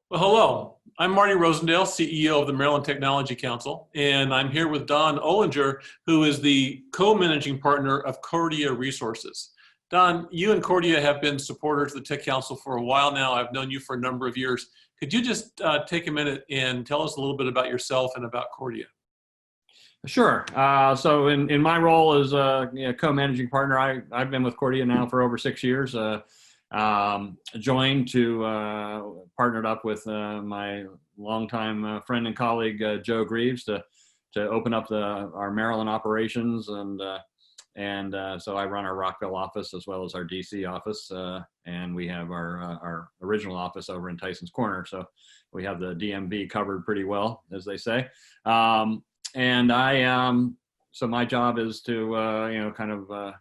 Well, hello. I'm Marty Rosendale, CEO of the Maryland Technology Council, and I'm here with Don Ollinger, who is the co-managing partner of Cordia Resources. Don, you and Cordia have been supporters of the Tech Council for a while now. I've known you for a number of years. Could you just take a minute and tell us a little bit about yourself and about Cordia? Sure. So in my role as a co-managing partner, I've been with Cordia now for over 6 years. Joined to partnered up with my longtime friend and colleague Joe Greaves to open up our Maryland operations, and so I run our Rockville office as well as our DC office, and we have our original office over in Tyson's Corner. So we have the DMV covered pretty well, as they say. And so my job is to kind of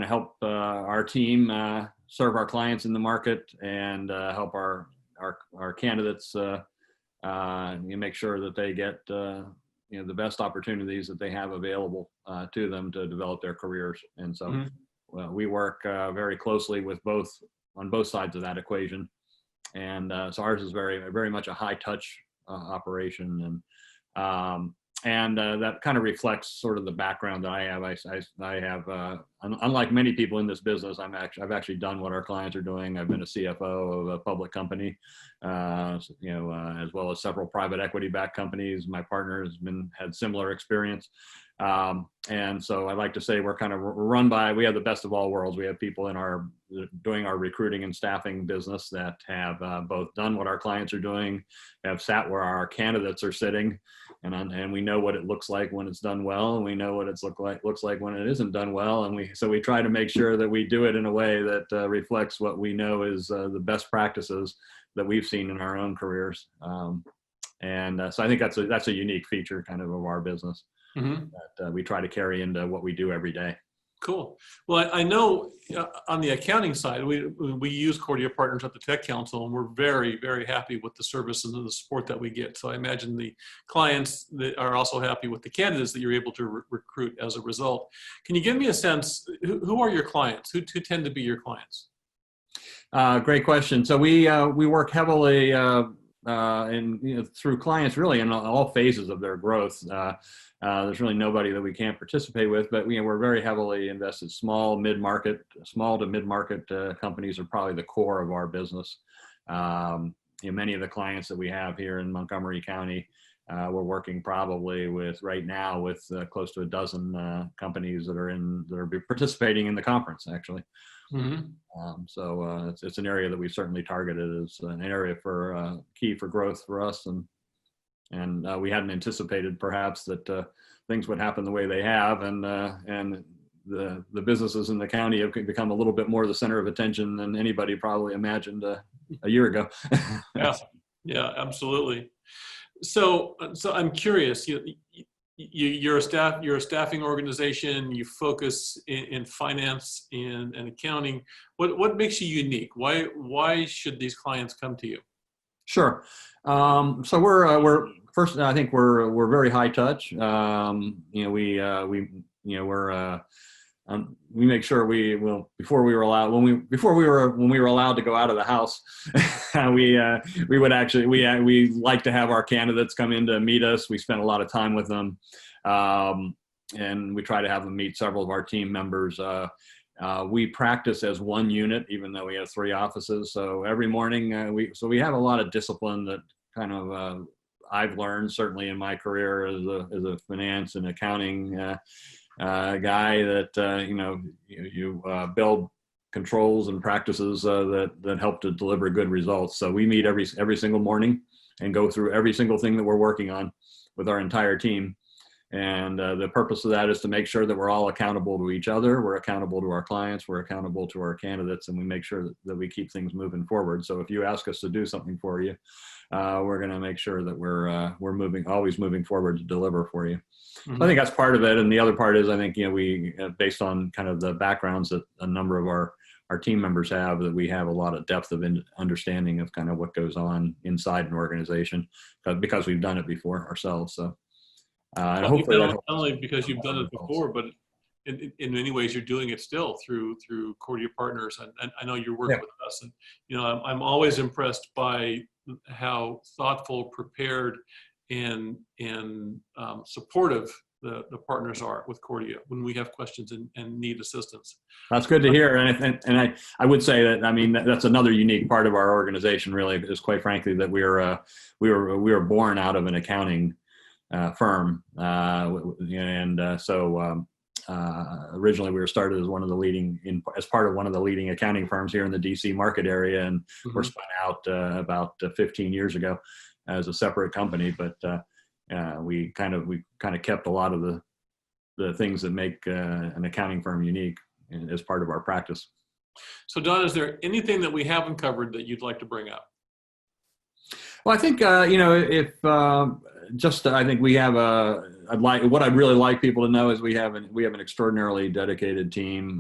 help our team serve our clients in the market and help our candidates make sure that they get the best opportunities that they have available to them to develop their careers. And so we work very closely with on both sides of that equation. And so ours is very much a high touch operation, and that kind of reflects sort of the background that I have. I have, unlike many people in this business, I've actually done what our clients are doing. I've been a CFO of a public company, as well as several private equity-backed companies. My partner had similar experience. And so I like to say we're run by, we have the best of all worlds. We have people doing our recruiting and staffing business that have both done what our clients are doing, have sat where our candidates are sitting, and we know what it looks like when it's done well, and we know what it looks like when it isn't done well. And we try to make sure that we do it in a way that reflects what we know is the best practices that we've seen in our own careers. So I think that's a unique feature kind of our business. That we try to carry into what we do every day. Cool. Well, I know on the accounting side, we use Cordia Partners at the Tech Council, and we're very, very happy with the services and the support that we get. So I imagine the clients that are also happy with the candidates that you're able to recruit as a result. Can you give me a sense, who are your clients? Who tend to be your clients? Great question. So we work heavily through clients really in all phases of their growth. There's really nobody that we can't participate with, but we're very heavily invested. Small to mid-market companies are probably the core of our business. Many of the clients that we have here in Montgomery County, we're working probably right now with close to a dozen companies that are participating in the conference, actually. So it's an area that we've certainly targeted as an area for key for growth for us, and we hadn't anticipated perhaps that things would happen the way they have, and the businesses in the county have become a little bit more the center of attention than anybody probably imagined a year ago. Yeah, absolutely. So I'm curious. You're a staffing organization. You focus in finance and accounting. What makes you unique? Why should these clients come to you? Sure. So we're first. I think we're very high touch. We make sure before we were allowed to go out of the house, we like to have our candidates come in to meet us. We spend a lot of time with them, and we try to have them meet several of our team members. We practice as one unit, even though we have 3 offices. So every morning, we have a lot of discipline that kind of I've learned certainly in my career as a finance and accounting guy, that you build controls and practices that help to deliver good results. So we meet every single morning and go through every single thing that we're working on with our entire team. And the purpose of that is to make sure that we're all accountable to each other. We're accountable to our clients. We're accountable to our candidates, and we make sure that we keep things moving forward. So if you ask us to do something for you, we're going to make sure that we're always moving forward to deliver for you. So I think that's part of it. And the other part is, I think, we, based on kind of the backgrounds that a number of our team members have, that we have a lot of depth of understanding of kind of what goes on inside an organization, because we've done it before ourselves. So. Hopefully not only because you've done it before, but in many ways, you're doing it still through Cordia Partners, and I know you're working with us. And I'm always impressed by how thoughtful, prepared, and supportive the partners are with Cordia when we have questions and need assistance. That's good to hear. And I would say that, I mean, that's another unique part of our organization, really, is quite frankly that we were born out of an accounting firm. Originally we were started as one of the leading, as part of one of the leading accounting firms here in the DC market area, and we're spun out about 15 years ago as a separate company. But we kind of kept a lot of the things that make an accounting firm unique as part of our practice. So Don, is there anything that we haven't covered that you'd like to bring up? Well, I think I think we have what I'd really like people to know is we have an extraordinarily dedicated team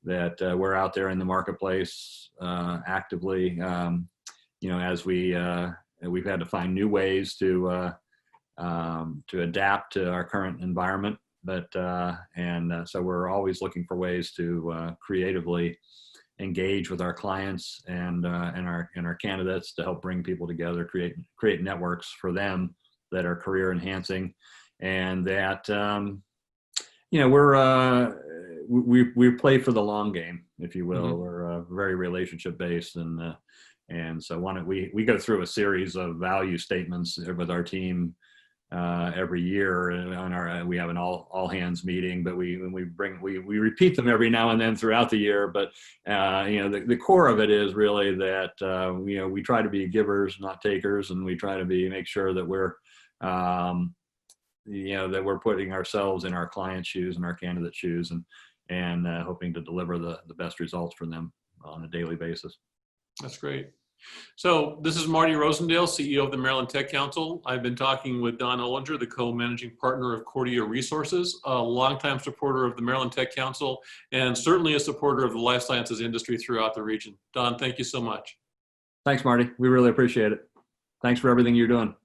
that we're out there in the marketplace actively. As we've had to find new ways to adapt to our current environment, so we're always looking for ways to creatively engage with our clients and our candidates to help bring people together, create networks for them that are career enhancing, and that we play for the long game, if you will. We're very relationship based, and so we go through a series of value statements with our team every year. We have an all hands meeting, but we repeat them every now and then throughout the year. But the core of it is really that we try to be givers, not takers, and we try to make sure that we're that we're putting ourselves in our client's shoes and our candidate's shoes, and hoping to deliver the best results for them on a daily basis. That's great. So this is Marty Rosendale, CEO of the Maryland Tech Council. I've been talking with Don Ollinger, the co-managing partner of Cordia Resources, a longtime supporter of the Maryland Tech Council, and certainly a supporter of the life sciences industry throughout the region. Don, thank you so much. Thanks, Marty. We really appreciate it. Thanks for everything you're doing.